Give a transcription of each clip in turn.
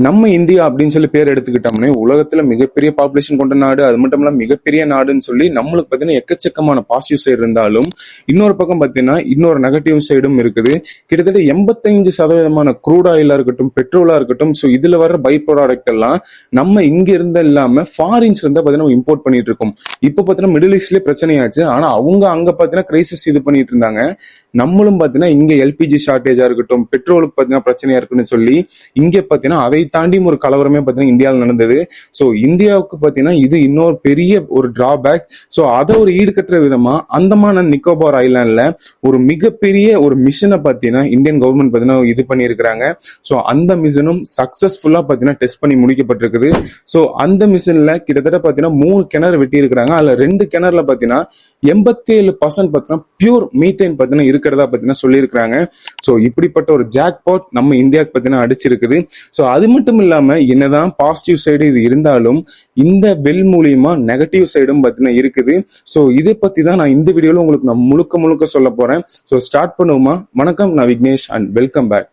நம்ம இந்தியா அப்படின்னு சொல்லி பேர் எடுத்துக்கிட்டோம்னே உலகத்துல மிகப்பெரிய பாப்புலேஷன் கொண்ட நாடு, அது மட்டும் இல்லாம மிகப்பெரிய நாடுன்னு சொல்லி நம்மளுக்கு பாத்தீங்கன்னா எக்கச்சக்கமான பாசிட்டிவ் சைடு இருந்தாலும் இன்னொரு பக்கம் பாத்தீங்கன்னா இன்னொரு நெகட்டிவ் சைடும் இருக்குது. கிட்டத்தட்ட 85% க்ரூட் ஆயிலா இருக்கட்டும், பெட்ரோலா இருக்கட்டும், ஸோ இதுல வர பை ப்ராடக்ட் எல்லாம் நம்ம இங்க இருந்து இல்லாம ஃபாரின்ஸ் இருந்தா பாத்தீங்கன்னா இம்போர்ட் பண்ணிட்டு இருக்கோம். இப்ப பாத்தீங்கன்னா மிடில் ஈஸ்ட்லயே பிரச்சனையாச்சு. ஆனா அவங்க அங்க பாத்தீங்கன்னா கிரைசிஸ் இது பண்ணிட்டு இருந்தாங்க. நம்மளும் பாத்தீங்கன்னா இங்க எல்பிஜி ஷார்டேஜா இருக்கட்டும், பெட்ரோலுக்கு பாத்தீங்கன்னா பிரச்சனையா இருக்குன்னு சொல்லி இங்க பாத்தீங்கன்னா அதை தாண்டி ஒரு கலவரமே பாத்தீங்கன்னா இந்தியாவில் நடந்தது. ஸோ இந்தியாவுக்கு பாத்தீங்கன்னா இது இன்னொரு பெரிய ஒரு டிராபேக். ஸோ அதை ஒரு ஈடுகட்டுற விதமா அந்தமான் அண்ட் நிக்கோபார் ஐலாண்ட்ல ஒரு மிகப்பெரிய ஒரு மிஷனை பாத்தீங்கன்னா இந்தியன் கவர்மெண்ட் பாத்தீங்கன்னா இது பண்ணியிருக்கிறாங்க. ஸோ அந்த மிஷனும் சக்சஸ்ஃபுல்லா பாத்தீங்கன்னா டெஸ்ட் பண்ணி முடிக்கப்பட்டிருக்குது. ஸோ அந்த மிஷன்ல கிட்டத்தட்ட பாத்தீங்கன்னா 3 கிணறு வெட்டி இருக்கிறாங்க. அதுல 2 கிணறுல பாத்தீங்கன்னா 87% பாத்தீங்கன்னா பியூர் மீத்தேன் பாத்தீங்கன்னா இருக்கிறதா பாத்தீங்கன்னா சொல்லியிருக்கிறாங்க. ஸோ இப்படிப்பட்ட ஒரு ஜாக்பாட் நம்ம இந்தியாவுக்கு பாத்தீங்கன்னா அடிச்சிருக்குது. ஸோ அது மட்டும் இல்லாம என்னதான் பாசிட்டிவ் சைடு இது இருந்தாலும் இந்த வெல் மூலியமா நெகட்டிவ் சைடும் பாத்தீங்கன்னா இருக்குது. ஸோ இதை பத்தி தான் நான் இந்த வீடியோல உங்களுக்கு நான் முழுக்க முழுக்க சொல்ல போறேன். ஸோ ஸ்டார்ட் பண்ணுவோமா? வணக்கம், நான் Vignesh and welcome back.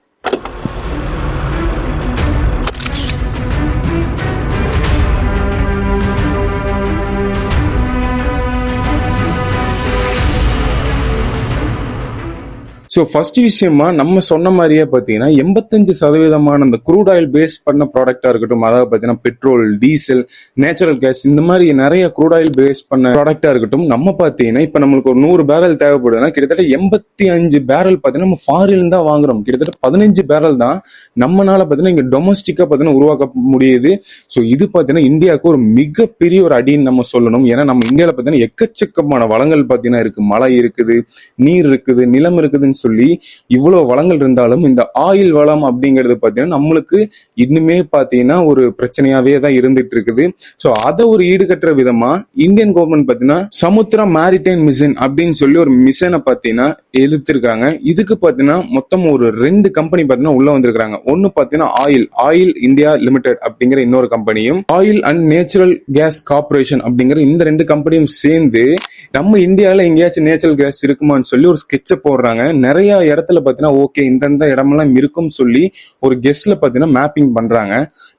So first விஷயமா நம்ம சொன்ன மாதிரியே பார்த்தீங்கன்னா 85% அந்த க்ரூட் ஆயில் பேஸ் பண்ண ப்ராடக்டா இருக்கட்டும், அதாவது பார்த்தீங்கன்னா பெட்ரோல், டீசல், நேச்சுரல் கேஸ், இந்த மாதிரி நிறைய க்ரூட் ஆயில் பேஸ் பண்ண ப்ராடக்டா இருக்கட்டும், நம்ம பார்த்தீங்கன்னா இப்போ நம்மளுக்கு ஒரு 100 பேரல் தேவைப்படுதுன்னா கிட்டத்தட்ட 85 பேரல் பார்த்தீங்கன்னா நம்ம ஃபாரின் தான் வாங்குறோம். கிட்டத்தட்ட 15 பேரல் தான் நம்மளால பார்த்தீங்கன்னா இங்கே டொமஸ்டிக்கா பார்த்தீங்கன்னா உருவாக்க முடியுது. ஸோ இது பார்த்தீங்கன்னா இந்தியாவுக்கு ஒரு மிகப்பெரிய ஒரு அடின்னு நம்ம சொல்லணும். ஏன்னா நம்ம இந்தியாவில் பார்த்தீங்கன்னா எக்கச்சக்கமான வளங்கள் பார்த்தீங்கன்னா இருக்கு. மழை இருக்குது, நீர் இருக்குது, நிலம் இருக்குதுன்னு சொல்லி இவ்வளவு வளங்கள் இருந்தாலும் இந்த ஆயில் வளம் அப்படிங்கிறது பாத்தீங்கன்னா நம்மளுக்கு இன்னுமே பாத்தீங்கன்னா ஒரு பிரச்சனையாவே தான் இருந்துட்டு இருக்குது. சோ அதை ஒரு ஈடுகட்டுற விதமா இந்தியன் கவர்மெண்ட் பாத்தீங்கன்னா சமுத்திரா மேரிடைம் மிஷன் அப்படின்னு சொல்லி ஒரு மிஷனை பாத்தீங்கன்னா எழுத்திருக்காங்க. இதுக்கு பாத்தீங்கன்னா மொத்தம் ஒரு 2 கம்பெனி பாத்தீங்கன்னா உள்ள வந்திருக்காங்க. ஒன்னு பாத்தீங்கன்னா ஆயில் இந்தியா லிமிடெட் அப்படிங்கிற இன்னொரு கம்பெனியும், oil and natural gas corporation அப்படிங்கிற இந்த 2 கம்பெனியும் சேர்ந்து நம்ம இந்தியாவில எங்கேயாச்சும் நேச்சுரல் கேஸ் இருக்குமான்னு சொல்லி ஒரு ஸ்கெட்சை போடுறாங்க. நிறைய இடத்துல பாத்தீங்கன்னா ஓகே இந்த இடமெல்லாம் இருக்கும் சொல்லி ஒரு கெஸ்ட்ல பாத்தீங்கன்னா மேப்பிங் பண்றாங்க.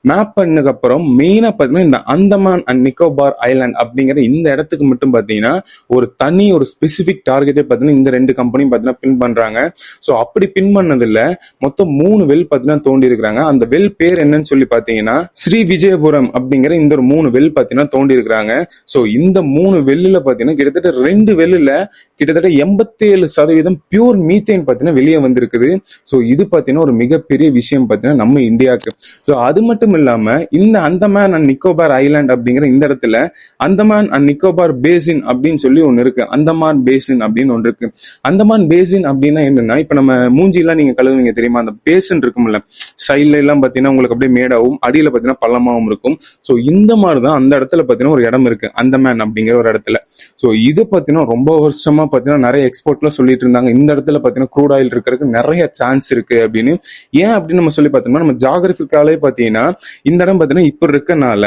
மேப் பண்ணதுக்கு அப்புறம் மெயினா பாத்தீங்கன்னா இந்த அந்தமான் அண்ட் நிக்கோபார் ஐலாண்ட் அப்படிங்கிற இந்த இடத்துக்கு மட்டும் பாத்தீங்கன்னா ஒரு தனி ஒரு ஸ்பெசிபிக் டார்கெட்டே பாத்தீங்கன்னா இந்த 2 கம்பெனியும் பாத்தீங்கன்னா பின் பண்றாங்க. சோ அப்படி பின் பண்ணதுல மொத்தம் 3 வெல் பாத்தீங்கன்னா தோண்டி இருக்கிறாங்க. அந்த வெல் பேர் என்னன்னு சொல்லி பாத்தீங்கன்னா ஸ்ரீ விஜயபுரம் அப்படிங்கிற இந்த ஒரு 3 வெல் பாத்தீங்கன்னா தோண்டி இருக்கிறாங்க. சோ இந்த 3 வெல்லுல பாத்தீங்கன்னா கிட்டத்தட்ட 2 வெல்லுல கிட்டத்தட்ட 87% பியூர் மீத்தேன் பாத்தீங்கன்னா வெளியே வந்திருக்குது. சோ இது பாத்தீங்கன்னா ஒரு மிகப்பெரிய விஷயம் பாத்தீங்கன்னா நம்ம இந்தியாவுக்கு. சோ அது மட்டும் இல்லாம இந்த அந்தமான் அண்ட் நிக்கோபார் ஐலாண்ட் அப்படிங்கிற இந்த இடத்துல அந்தமான் அண்ட் நிக்கோபார் பேசின் அப்படின்னு சொல்லி ஒன்னு இருக்கு. அந்தமான் பேசின் அப்படின்னு ஒன்று இருக்கு. அந்தமான் பேசின் அப்படின்னா என்னன்னா, இப்ப நம்ம மூஞ்சி எல்லாம் நீங்க கழுவுவீங்க தெரியுமா, அந்த பேசின் இருக்கும்ல, சைட்ல எல்லாம் பாத்தீங்கன்னா உங்களுக்கு அப்படியே மேடாவும் அடியில பாத்தீங்கன்னா பள்ளமாவும் இருக்கும். சோ இந்த மாதிரிதான் அந்த இடத்துல பாத்தீங்கன்னா ஒரு இடம் இருக்கு, அந்தமான் அப்படிங்கிற ஒரு இடத்துல. சோ இது பாத்தீங்கன்னா ரொம்ப வருஷமா பாத்தீங்கன்னா நிறைய எக்ஸ்போர்ட்ல சொல்லிட்டு இருந்தாங்க இந்த இடத்துல பாத்தீங்கன்னா க்ரூட் ஆயில் இருக்கிறதுக்கு நிறைய சான்ஸ் இருக்கு அப்படின்னு. ஏன் அப்படின்னு நம்ம சொல்லி பார்த்தோம்னா, நம்ம ஜியோகிராபிக்காலே பாத்தீங்கன்னா இந்த இடம் பாத்தீங்கன்னா இப்ப இருக்கனால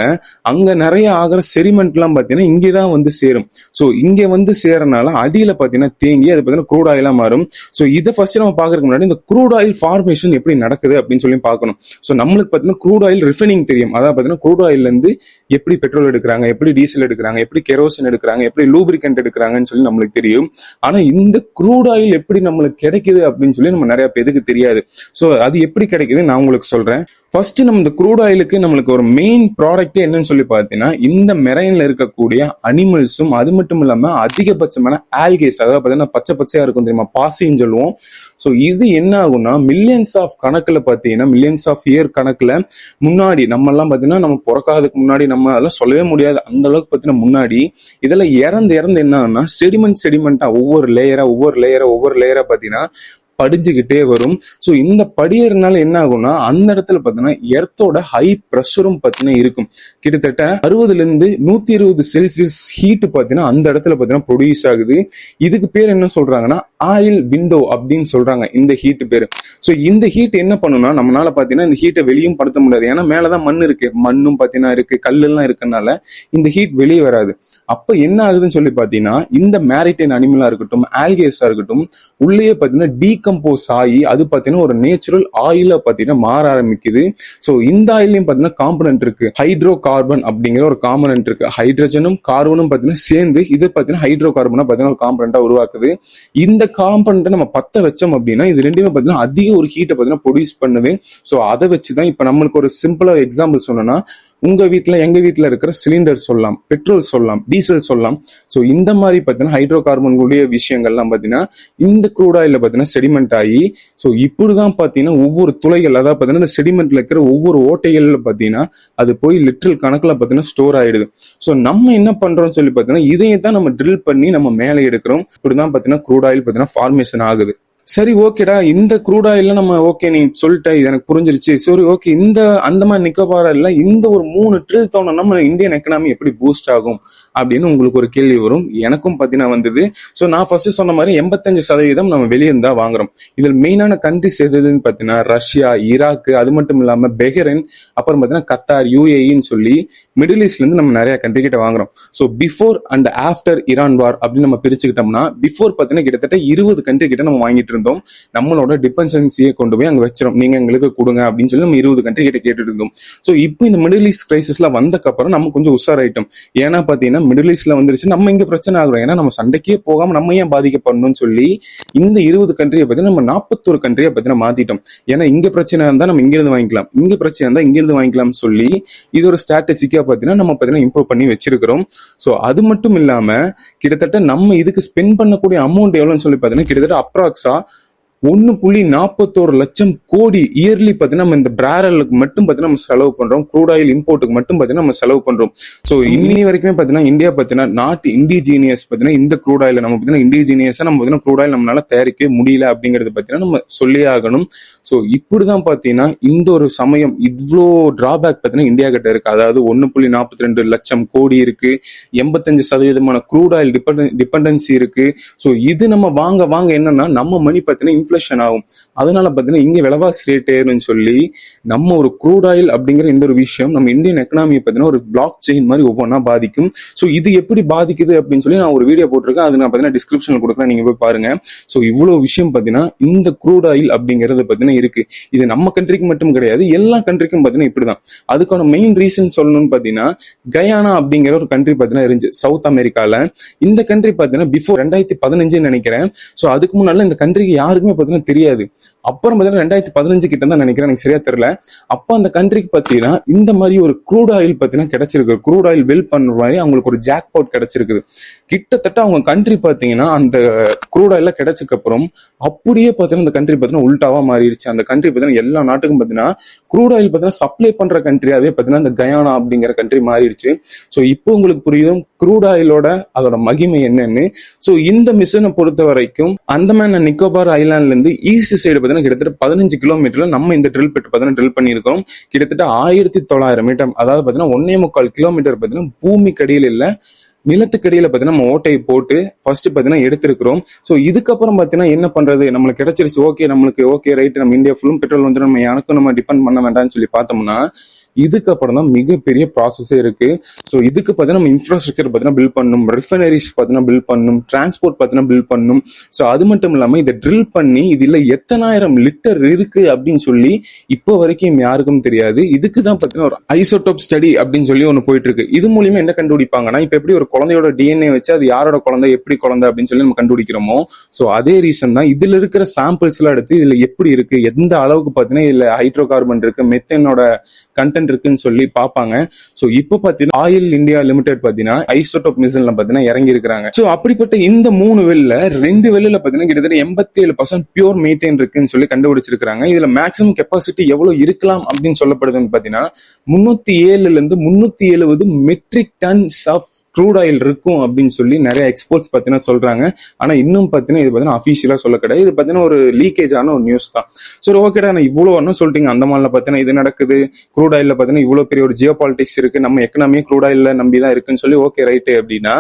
அங்க நிறைய ஆகிற செரிமெண்ட் எல்லாம் பாத்தீங்கன்னா இங்கதான் வந்து சேரும். சோ இங்க வந்து சேரனால அடியில பாத்தீங்கன்னா தேங்கி அது பாத்தீங்கன்னா க்ரூட் ஆயிலா மாறும். சோ இதை ஃபர்ஸ்ட் நம்ம பாக்குறதுக்கு முன்னாடி இந்த க்ரூட் ஆயில் ஃபார்மேஷன் எப்படி நடக்குது அப்படின்னு சொல்லி பார்க்கணும். சோ நம்மளுக்கு பாத்தீங்கன்னா க்ரூட் ஆயில் ரிஃபைனிங் தெரியும். அதாவது பாத்தீங்கன்னா க்ரூட் ஆயில்ல இருந்து எப்படி பெட்ரோல் எடுக்கிறாங்க, எப்படி டீசல் எடுக்கிறாங்க, எப்படி கெரோசின் எடுக்கிறாங்க, எப்படி லூப்ரிகன்ட் எடுக்கிறாங்கன்னு சொல்லி நம்மளுக்கு தெரியும். ஆனா இந்த க்ரூட் ஆயில் எப்படி நம்மளுக்கு கிடைக்குது அப்படின்னு சொல்லி நம்ம நிறைய பேருக்கு தெரியாது. சோ அது எப்படி கிடைக்குது நான் உங்களுக்கு சொல்றேன். ஃபர்ஸ்ட் நம்ம இந்த க்ரூட் ஆயிலுக்கு நம்மளுக்கு ஒரு மெயின் ப்ராடக்ட் என்னன்னு சொல்லி பார்த்தீங்கன்னா இந்த மெரைன்ல இருக்கக்கூடிய அனிமல்ஸும், அது மட்டும் இல்லாம அதிகபட்சமான ஆல்கேஸ், அதாவது பார்த்தீங்கன்னா பச்சை பச்சையா இருக்கும் தெரியுமா, பாசின்னு சொல்லுவோம். ஸோ இது என்ன ஆகும்னா மில்லியன்ஸ் ஆஃப் கணக்குல பார்த்தீங்கன்னா மில்லியன்ஸ் ஆஃப் இயர் கணக்குல முன்னாடி நம்ம எல்லாம் பார்த்தீங்கன்னா நம்ம பிறக்காததுக்கு முன்னாடி நம்ம அதெல்லாம் சொல்லவே முடியாது அந்த அளவுக்கு பார்த்தீங்கன்னா முன்னாடி இதெல்லாம் இறந்து என்ன ஆகும்னா செடிமெண்டா ஒவ்வொரு லேயரா பார்த்தீங்கன்னா படிஞ்சுக்கிட்டே வரும். ஸோ இந்த படியறனால என்ன ஆகும்னா அந்த இடத்துல பார்த்தீங்கன்னா எர்த்தோட ஹை ப்ரெஷரும் பார்த்தீங்கன்னா இருக்கும். கிட்டத்தட்ட 60 to 120 செல்சியஸ் ஹீட் பார்த்தீங்கன்னா அந்த இடத்துல பார்த்தீங்கன்னா ப்ரொடியூஸ் ஆகுது. இதுக்கு பேர் என்ன சொல்றாங்கன்னா ஆயில் விண்டோ அப்படின்னு சொல்றாங்க இந்த ஹீட் பேரு. ஸோ இந்த ஹீட் என்ன பண்ணுன்னா நம்மளால பாத்தீங்கன்னா இந்த ஹீட்டை வெளியும் படுத்த முடியாது. ஏன்னா மேலதான் மண் இருக்கு, மண்ணும் பாத்தீங்கன்னா இருக்கு, கல்லெல்லாம் இருக்கனால இந்த ஹீட் வெளியே வராது. அப்ப என்ன ஆகுதுன்னு சொல்லி பாத்தீங்கன்னா இந்த மேரிடைன் அனிமலா இருக்கட்டும், ஆல்கேஸா இருக்கட்டும், உள்ளே பாத்தீங்கன்னா டீகம்போஸ் ஆகி அது பாத்தீங்கன்னா ஒரு நேச்சுரல் ஆயில பாத்தீங்கன்னா மாற ஆரம்பிக்குது. ஸோ இந்த ஆயிலையும் பாத்தீங்கன்னா காம்பனன்ட் இருக்கு, ஹைட்ரோ கார்பன் அப்படிங்கிற ஒரு காம்பனன்ட் இருக்கு. ஹைட்ரஜனும் கார்பனும் பாத்தீங்கன்னா சேர்ந்து இது பாத்தீங்கன்னா ஹைட்ரோ கார்பனா பாத்தீங்கன்னா ஒரு காம்பனண்டா உருவாக்குது. இந்த காம்பனண்ட்டை நம்ம பத்த வச்சோம் அப்படின்னா இது ரெண்டுமே பாத்தீங்கன்னா அதிக ஒரு ஹீட்டை பாத்தீங்கன்னா ப்ரொடியூஸ் பண்ணுது. ஸோ அதை வச்சுதான் இப்ப நம்மளுக்கு ஒரு சிம்பிளா எக்ஸாம்பிள் சொன்னோம்னா உங்க வீட்டுல எங்க வீட்டுல இருக்கிற சிலிண்டர் சொல்லலாம், பெட்ரோல் சொல்லலாம், டீசல் சொல்லலாம். ஸோ இந்த மாதிரி பாத்தீங்கன்னா ஹைட்ரோ கார்பன்களுடைய விஷயங்கள்லாம் பாத்தீங்கன்னா இந்த க்ரூட் ஆயில பாத்தீங்கன்னா செடிமெண்ட் ஆகி ஸோ இப்படிதான் பாத்தீங்கன்னா ஒவ்வொரு துளைகள், அதாவது பாத்தீங்கன்னா இந்த செடிமெண்ட்ல இருக்கிற ஒவ்வொரு ஓட்டைகள்ல பாத்தீங்கன்னா அது போய் லிட்டரல் கணக்குல பாத்தீங்கன்னா ஸ்டோர் ஆயிடுது. ஸோ நம்ம என்ன பண்றோம்னு சொல்லி பாத்தீங்கன்னா இதையே தான் நம்ம ட்ரில் பண்ணி நம்ம மேலே எடுக்கிறோம். இப்படிதான் பாத்தீங்கன்னா க்ரூட் ஆயில் பாத்தீங்கன்னா ஃபார்மேஷன் ஆகுது. சரி ஓகேடா, இந்த க்ரூட் ஆயில்ல நம்ம ஓகே நீ சொல்லிட்ட, இது எனக்கு புரிஞ்சிருச்சு. சரி ஓகே, இந்த அந்தமான் நிக்கோபார் இல்ல இந்த ஒரு 3 ட்ரில் தோணும் நம்ம இந்தியன் எக்கனாமி எப்படி பூஸ்ட் ஆகும் அப்படின்னு உங்களுக்கு ஒரு கேள்வி வரும். எனக்கும் பாத்தீங்கன்னா வந்தது. ஸோ நான் ஃபர்ஸ்ட் சொன்ன மாதிரி 85% நம்ம வெளியே இருந்தா வாங்குறோம். இதில் மெயினான கண்ட்ரிஸ் எதுன்னு பாத்தீங்கன்னா ரஷ்யா, ஈராக், அது மட்டும் இல்லாம பெஹ்ரைன், அப்புறம் பாத்தீங்கன்னா கத்தார், யூஏஇன்னு சொல்லி மிடில் ஈஸ்ட்ல இருந்து நம்ம நிறைய கண்ட்ரி கிட்ட வாங்குறோம். So before and after Iran வார் அப்படின்னு நம்ம பிரிச்சுக்கிட்டோம்னா பிஃபோர் பாத்தீங்கன்னா கிட்டத்தட்ட 20 கண்ட்ரி கிட்ட நம்ம வாங்கிட்டு இருந்தோம். நம்மளோட டிபெண்டன்சியை கொண்டு போய் அங்க வச்சிரும், நீங்க எங்களுக்கு கொடுங்க அப்படின்னு சொல்லி நம்ம 20 கண்ட்ரி கிட்ட கேட்டுட்டு இருந்தோம். ஸோ இப்போ இந்த மிடில் ஈஸ்ட் கிரைசிஸ்ல வந்தக்கு அப்புறம் நம்ம கொஞ்சம் உஷாராயிட்டோம். ஏன்னா பாத்தீங்கன்னா மிடில் ஈஸ்ட்ல வந்துருச்சு, நம்ம இங்க பிரச்சனை ஆகுறோம், ஏன்னா நம்ம சண்டைக்கே போகாம நம்ம ஏன் பாதிக்கப்படணும்னு சொல்லி இந்த 20 கண்ட்ரியை பத்தி நம்ம 41 கண்ட்ரியை பத்தி மாத்திட்டோம். ஏன்னா இங்க பிரச்சனை இருந்தா நம்ம இங்க இருந்து வாங்கிக்கலாம், இங்க பிரச்சனை இருந்தா இங்க இருந்து வாங்கிக்கலாம் சொல்லி இது ஒரு ஸ்ட்ராட்டஜிக்கா பாத்தீங்கன்னா நம்ம பாத்தீங்கன்னா இம்ப்ரூவ் பண்ணி வச்சிருக்கிறோம். ஸோ அது மட்டும் இல்லாம கிட்டத்தட்ட நம்ம இதுக்கு ஸ்பெண்ட் பண்ணக்கூடிய அமௌண்ட் எவ்வளவுன்னு சொல்லி பாத்தீங்கன்னா கிட்டத்தட்ட அப்ராக்ஸா 1.41 லட்சம் கோடி இயர்லி பாத்தீங்கன்னா நம்ம இந்த பேரலுக்கு மட்டும் பாத்தீங்கன்னா நம்ம செலவு பண்றோம். க்ரூட் ஆயில் இம்போர்ட்டுக்கு மட்டும் பாத்தீங்கன்னா நம்ம செலவு பண்றோம். சோ இன்னி வரைக்குமே பாத்தீங்கன்னா இந்தியா பாத்தீங்கன்னா நாட் இண்டிஜீனியஸ் பாத்தீங்கன்னா இந்த க்ரூட் ஆயில் நம்ம பாத்தீங்கன்னா இண்டிஜீனியஸா நம்ம பாத்தீங்கன்னா க்ரூட் ஆயில் நம்மளால தயாரிக்க முடியல அப்படிங்கறது பாத்தீங்கன்னா நம்ம சொல்லியே ஆகணும். சோ இப்படிதான் பாத்தீங்கன்னா இந்த ஒரு சமயம் இவ்வளோ டிராபேக் பாத்தீங்கன்னா இந்தியா கிட்ட இருக்கு. அதாவது 1.42 லட்சம் கோடி இருக்கு, 85% க்ரூட் ஆயில் டிபெண்டன்சி இருக்கு. சோ இது நம்ம வாங்க வாங்க என்னன்னா நம்ம மணி பாத்தீங்கன்னா இன்ஃப்ளேஷன் ஆகும். அதனால பாத்தீங்கன்னா இங்க விலைவாசி ரேட் ஏறுன்னு சொல்லி நம்ம ஒரு க்ரூட் ஆயில் அப்படிங்கிற இந்த ஒரு விஷயம் நம்ம இந்தியன் எக்கனாமியை பாத்தீங்கன்னா ஒரு பிளாக் செயின் மாதிரி ஒவ்வொன்றா பாதிக்கும். ஸோ இது எப்படி பாதிக்குது அப்படின்னு சொல்லி நான் ஒரு வீடியோ போட்டிருக்கேன், அது நான் பாத்தீங்கன்னா டிஸ்கிரிப்ஷன்ல கொடுக்குறேன், நீங்க போய் பாருங்க. ஸோ இவ்வளவு விஷயம் பாத்தீங்கன்னா இந்த க்ரூட் ஆயில் அப்படிங்கிறது பாத்தீங்கன்னா இருக்கு. இது நம்ம கண்ட்ரிக்கு மட்டும் கிடையாது, எல்லா கண்ட்ரிக்கும் பாத்தீங்கன்னா இப்படிதான். அதுக்கான மெயின் ரீசன் சொல்லணும்னு பாத்தீங்கன்னா கயானா அப்படிங்கிற ஒரு கண்ட்ரி பாத்தீங்கன்னா இருந்துச்சு சவுத் அமெரிக்கால. இந்த கண்ட்ரி பாத்தீங்கன்னா பிஃபோர் 2015 நினைக்கிறேன். ஸோ அதுக்கு முன்னால இந்த கண்ட்ரிக்கு யாருக்குமே பாத்தீங்கன்னா தெரியாது. அப்புறம் பாத்தீங்கன்னா 2015 கிட்ட தான் நினைக்கிறேன், எனக்கு சரியா தெரியல. அப்ப அந்த கண்ட்ரிக்கு பாத்தீங்கன்னா இந்த மாதிரி ஒரு க்ரூட் ஆயில் பாத்தீங்கன்னா கிடைச்சிருக்கு. க்ரூட் ஆயில் வெல் பண்ற மாதிரி அவங்களுக்கு ஒரு ஜாக் பாட் கிடைச்சிருக்குது. கிட்டத்தட்ட அவங்க கண்ட்ரி பாத்தீங்கன்னா அந்த க்ரூட் ஆயில கிடைச்சதுக்கு அப்புறம் அப்படியே பாத்தீங்கன்னா அந்த கண்ட்ரி பாத்தீங்கன்னா உல்டாவா மாறிடுச்சு. அந்த கண்ட்ரி பாத்தீங்கன்னா எல்லா நாட்டுக்கும் பாத்தீங்கன்னா க்ரூட் ஆயில் பாத்தீங்கன்னா சப்ளை பண்ற கண்ட்ரியாவே பாத்தீங்கன்னா இந்த கயானா அப்படிங்கிற கண்ட்ரி மாறிடுச்சு. ஸோ இப்போ உங்களுக்கு புரியும் க்ரூட் ஆயிலோட அதோட மகிமை என்னன்னு. ஸோ இந்த மிஷனை பொறுத்த வரைக்கும் அந்தமான் அண்ட் நிக்கோபார் ஐலாண்ட்ல இருந்து ஈஸ்ட் சைடு பாத்தீங்கன்னா கிட்டத்தட்ட 15 கிலோமீட்டர்ல நம்ம இந்த ட்ரில் பெட் பாத்தீங்கன்னா ட்ரில் பண்ணியிருக்கோம். கிட்டத்தட்ட 1900 மீட்டர், அதாவது பாத்தீங்கன்னா 1.25 கிலோமீட்டர் பாத்தீங்கன்னா பூமிக்கு அடியில் இல்ல நிலத்துக்கடியில பாத்தீங்கன்னா நம்ம ஓட்டையை போட்டு ஃபர்ஸ்ட் பாத்தீங்கன்னா எடுத்திருக்கிறோம். சோ இதுக்கப்புறம் பாத்தீங்கன்னா என்ன பண்றது, நம்மளுக்கு கிடைச்சிருச்சு, ஓகே நம்மளுக்கு ஓகே ரைட், நம்ம இந்தியா ஃபுல்லும் பெட்ரோல் வந்து நம்ம யாருக்கும் நம்ம டிபெண்ட் பண்ண வேண்டாம்னு சொல்லி பார்த்தோம்னா இதுக்கப்புறம் தான் மிகப்பெரிய ப்ராசஸே இருக்கு. ஸோ இதுக்கு பார்த்தீங்கன்னா நம்ம இன்ஃப்ராஸ்ட்ரக்சர் பார்த்தீங்கன்னா பில்ட் பண்ணணும், ரிஃபைனரிஸ் பார்த்தீங்கன்னா பில்ட் பண்ணணும், டிரான்ஸ்போர்ட் பார்த்தீங்கன்னா பில்ட் பண்ணணும். ஸோ அது மட்டும் இல்லாமல் இதை ட்ரில் பண்ணி இதுல எத்தனாயிரம் லிட்டர் இருக்கு அப்படின்னு சொல்லி இப்போ வரைக்கும் யாருக்கும் தெரியாது. இதுக்கு தான் பார்த்தீங்கன்னா ஒரு ஐசோடோப் ஸ்டடி அப்படின்னு சொல்லி ஒன்று போயிட்டு இருக்கு. இது மூலியமா என்ன கண்டுபிடிப்பாங்கன்னா இப்போ எப்படி ஒரு குழந்தையோட டிஎன்ஏ வச்சு அது யாரோட குழந்தை எப்படி குழந்தை அப்படின்னு சொல்லி நம்ம கண்டுபிடிக்கிறோமோ, ஸோ அதே ரீசன் தான் இதுல இருக்கிற சாம்பிள்ஸ் எல்லாம் எடுத்து இதுல எப்படி இருக்கு, எந்த அளவுக்கு பார்த்தீங்கன்னா இதுல ஹைட்ரோ கார்பன் இருக்கு, மெத்தனோட கண்டென்ட் இருக்குன்னு சொல்லி பார்ப்பாங்க. சோ இப்போ பாத்தீங்கன்னா ஆயில் இந்தியா லிமிடெட் பாத்தீங்கன்னா ஐசோடோப் மிஷன்ல பாத்தீங்கன்னா இறங்கி இருக்காங்க. சோ அப்படிப்பட்ட இந்த 3 வெல்ல 2 வெல்ல பாத்தீங்கன்னா கிட்டத்தட்ட 87% பியூர் மீத்தேன் இருக்குன்னு சொல்லி கண்டுபிடிச்சிருக்காங்க. இதுல மேக்ஸிமம் கெப்பாசிட்டி எவ்வளவு இருக்கலாம் அப்படின்னு சொல்லப்படுதுன்னு பாத்தீங்கன்னா 307 இருந்து 370 metric tons of crude oil இருக்கும் அப்படின்னு சொல்லி நிறைய எக்ஸ்போர்ட்ஸ் பார்த்தீங்கன்னா சொல்றாங்க. ஆனா இன்னும் பார்த்தீங்கன்னா இது பார்த்தீங்கன்னா அஃபிஷியலா சொல்ல கிடையாது, இது பார்த்தீங்கன்னா ஒரு லீக்கேஜ் ஆன ஒரு நியூஸ் தான். சரி ஓகேடா, நான் இவ்வளோ ஒன்றும் சொல்லிட்டீங்க, அந்தமான்ல பார்த்தீங்கன்னா இது நடக்குது, க்ரூட் ஆயில்ல பார்த்தீங்கன்னா இவ்வளோ பெரிய ஒரு ஜியோ பாலிடிக்ஸ் இருக்கு, நம்ம எக்கனாமியே க்ரூட் ஆயில்ல நம்பி தான் இருக்குன்னு சொல்லி ஓகே ரைட்டு அப்படின்னா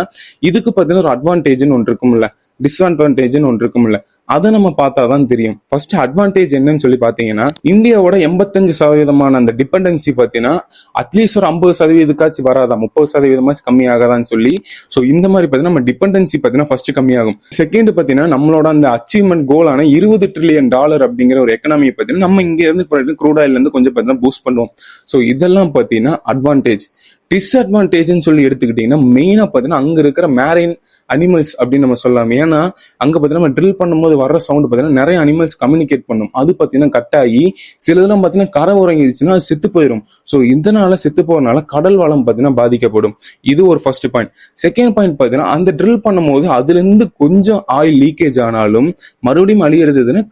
இதுக்கு பார்த்தீங்கன்னா ஒரு அட்வான்டேஜ்னு ஒன்று இருக்கும்ல. டிஸ்அட்வான்டேஜ்னு ஒன்று இருக்கும்ல, அதை நம்ம பார்த்தாதான் தெரியும். ஃபர்ஸ்ட் அட்வான்டேஜ் என்னன்னு சொல்லி பாத்தீங்கன்னா, இந்தியாவோட 85% அந்த டிபெண்டன்சி பாத்தீங்கன்னா அட்லீஸ்ட் ஒரு 50% வராதா, 30% கம்மியாகாதான்னு சொல்லி. ஸோ இந்த மாதிரி பாத்தீங்கன்னா நம்ம டிபெண்டன்சி பாத்தீங்கன்னா ஃபர்ஸ்ட் கம்மியாகும். செகண்ட் பாத்தீங்கன்னா நம்மளோட அந்த அச்சீவ்மெண்ட் கோலான $20 trillion அப்படிங்கிற ஒரு எக்கனாமியை பாத்தீங்கன்னா நம்ம இங்க இருந்து க்ரூட் ஆயில்ல இருந்து கொஞ்சம் பாத்தீங்கன்னா பூஸ்ட் பண்ணுவோம். ஸோ இதெல்லாம் பாத்தீங்கன்னா அட்வான்டேஜ். டிஸ்அட்வான்டேஜ்னு சொல்லி எடுத்துக்கிட்டீங்கன்னா மெயினா பாத்தீங்கன்னா அங்க இருக்கிற மேரின் அனிமல்ஸ் அப்படின்னு நம்ம சொல்லலாம். ஏன்னா அங்க பாத்தீங்கன்னா நம்ம ட்ரில் பண்ணும்போது வர்ற சவுண்ட் பாத்தீங்கன்னா நிறைய அனிமல்ஸ் கம்யூனிகேட் பண்ணும். அது பாத்தீங்கன்னா கட் ஆகி சிலதெல்லாம் பாத்தீங்கன்னா கரை உறங்கிடுச்சுன்னா அது செத்து போயிடும். ஸோ இதனால செத்து போறதுனால கடல் வளம் பாத்தீங்கன்னா பாதிக்கப்படும். இது ஒரு ஃபர்ஸ்ட் பாயிண்ட். செகண்ட் பாயிண்ட் பாத்தீங்கன்னா அந்த ட்ரில் பண்ணும்போது அதுல இருந்து கொஞ்சம் ஆயில் லீக்கேஜ் ஆனாலும் மறுபடியும் அழியறதுன்னா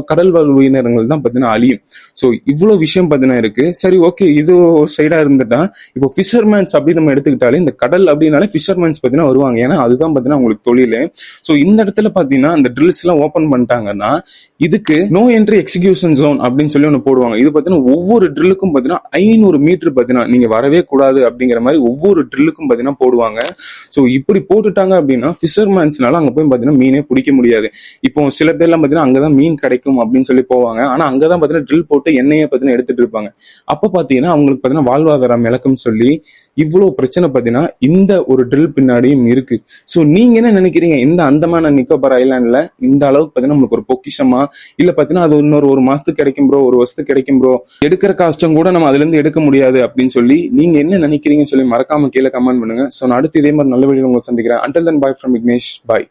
கடல் வாழ் உயிரினங்கள் தான் பாத்தீங்கன்னா அழியும். ஸோ இவ்வளவு விஷயம் பாத்தீங்கன்னா இருக்கு. சரி, ஓகே, இது ஒரு சைடா இருந்துட்டா இப்போ ஃபிஷர்மேன்ஸ் அப்படின்னு நம்ம எடுத்துக்கிட்டாலே இந்த கடல் அப்படின்னாலே ஃபிஷர்மேன்ஸ் பாத்தீங்கன்னா வருவாங்க. ஏன்னா அதுதான் பாத்தீங்கன்னா உங்களுக்கு தொழில். ஸோ இந்த இடத்துல பாத்தீங்கன்னா அந்த ட்ரில்ஸ் எல்லாம் ஓபன் பண்ணிட்டாங்கன்னா இதுக்கு நோ என்ட்ரி எக்ஸிகியூஷன் ஜோன் அப்படின்னு சொல்லி ஒன்று போடுவாங்க. இது பாத்தீங்கன்னா ஒவ்வொரு ட்ரில்லுக்கும் பாத்தீங்கன்னா 500 மீட்டர் பாத்தீங்கன்னா நீங்க வரவே கூடாது அப்படிங்கிற மாதிரி ஒவ்வொரு ட்ரில்லுக்கும் பாத்தீங்கன்னா போடுவாங்க. ஸோ இப்படி போட்டுட்டாங்க அப்படின்னா ஃபிஷர்மேன்ஸ்னால அங்க போய் பாத்தீங்கன்னா மீனே பிடிக்க முடியாது. இப்போ சில பேர்லாம் பாத்தீங்கன்னா அங்கதான் மீன் கிடைக்கும் அப்படின்னு சொல்லி போவாங்க. ஆனா அங்கதான் பாத்தீங்கன்னா ட்ரில் போட்டு எண்ணெயை பாத்தீங்கன்னா எடுத்துட்டு இருப்பாங்க. அப்ப பாத்தீங்கன்னா அவங்களுக்கு பாத்தீங்கன்னா வாழ்வாதாரம் இழக்கும் சொல்லி இவ்வளவு பிரச்சனை பாத்தீங்கன்னா இந்த ஒரு ட்ரில் பின்னாடியும் இருக்கு. சோ நீங்க என்ன நினைக்கிறீங்க? இந்த அந்தமான் அண்ட் நிக்கோபார் ஐலாண்ட்ல இந்த அளவுக்கு பாத்தீங்கன்னா நம்மளுக்கு ஒரு பொக்கிஷமா, இல்ல பாத்தீங்கன்னா அது இன்னொரு ஒரு மாசத்துக்கு கிடைக்கும் ப்ரோ, ஒரு வருஷத்துக்கு கிடைக்கும் ப்ரோ, எடுக்கிற காஸ்டும் கூட நம்ம அதுல இருந்து எடுக்க முடியாது அப்படின்னு சொல்லி நீங்க என்ன நினைக்கிறீங்கன்னு சொல்லி மறக்காம கீழே கமெண்ட் பண்ணுங்க. சோ நான் அடுத்து இதே மாதிரி நல்ல வீடியோ உங்களை சந்திக்கிறேன். Until then, bye from Vignesh. Bye.